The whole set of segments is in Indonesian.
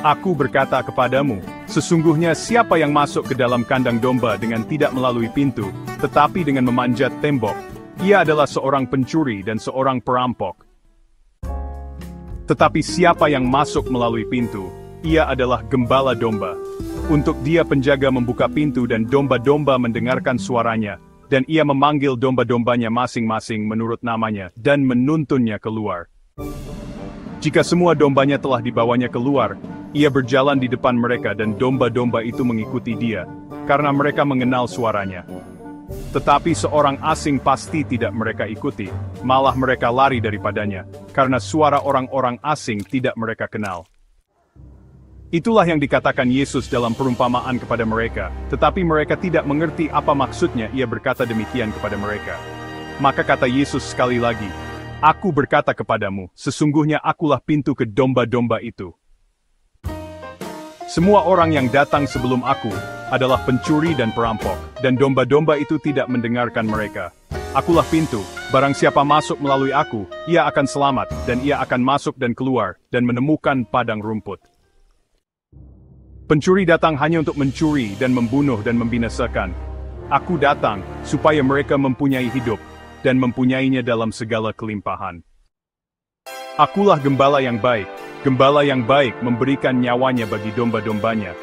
Aku berkata kepadamu, sesungguhnya siapa yang masuk ke dalam kandang domba dengan tidak melalui pintu, tetapi dengan memanjat tembok, ia adalah seorang pencuri dan seorang perampok. Tetapi siapa yang masuk melalui pintu, ia adalah gembala domba. Untuk dia penjaga membuka pintu dan domba-domba mendengarkan suaranya, dan ia memanggil domba-dombanya masing-masing menurut namanya, dan menuntunnya keluar. Jika semua dombanya telah dibawanya keluar, ia berjalan di depan mereka dan domba-domba itu mengikuti dia, karena mereka mengenal suaranya. Tetapi seorang asing pasti tidak mereka ikuti, malah mereka lari daripadanya, karena suara orang-orang asing tidak mereka kenal. Itulah yang dikatakan Yesus dalam perumpamaan kepada mereka, tetapi mereka tidak mengerti apa maksudnya ia berkata demikian kepada mereka. Maka kata Yesus sekali lagi, Aku berkata kepadamu, sesungguhnya akulah pintu ke domba-domba itu. Semua orang yang datang sebelum aku adalah pencuri dan perampok, dan domba-domba itu tidak mendengarkan mereka. Akulah pintu, barang siapa masuk melalui aku, ia akan selamat, dan ia akan masuk dan keluar, dan menemukan padang rumput. Pencuri datang hanya untuk mencuri dan membunuh dan membinasakan. Aku datang, supaya mereka mempunyai hidup, dan mempunyainya dalam segala kelimpahan. Akulah gembala yang baik. Gembala yang baik memberikan nyawanya bagi domba-dombanya.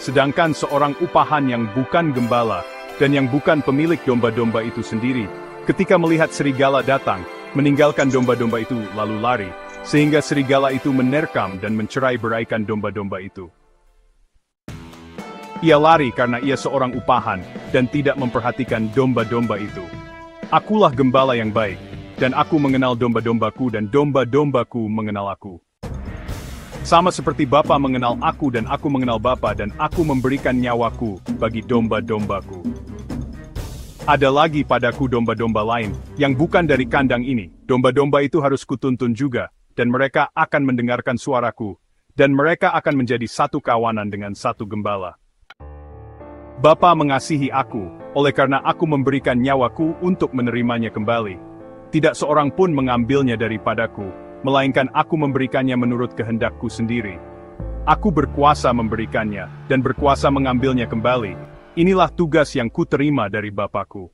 Sedangkan seorang upahan yang bukan gembala, dan yang bukan pemilik domba-domba itu sendiri, ketika melihat serigala datang, meninggalkan domba-domba itu lalu lari, sehingga serigala itu menerkam dan mencerai-beraikan domba-domba itu. Ia lari karena ia seorang upahan, dan tidak memperhatikan domba-domba itu. Akulah gembala yang baik, dan aku mengenal domba-dombaku dan domba-dombaku mengenal aku. Sama seperti Bapa mengenal aku dan aku mengenal Bapa dan aku memberikan nyawaku bagi domba-dombaku. Ada lagi padaku domba-domba lain, yang bukan dari kandang ini. Domba-domba itu harus kutuntun juga, dan mereka akan mendengarkan suaraku, dan mereka akan menjadi satu kawanan dengan satu gembala. Bapa mengasihi aku, oleh karena aku memberikan nyawaku untuk menerimanya kembali. Tidak seorang pun mengambilnya daripadaku, melainkan aku memberikannya menurut kehendakku sendiri. Aku berkuasa memberikannya, dan berkuasa mengambilnya kembali. Inilah tugas yang kuterima dari Bapa-Ku.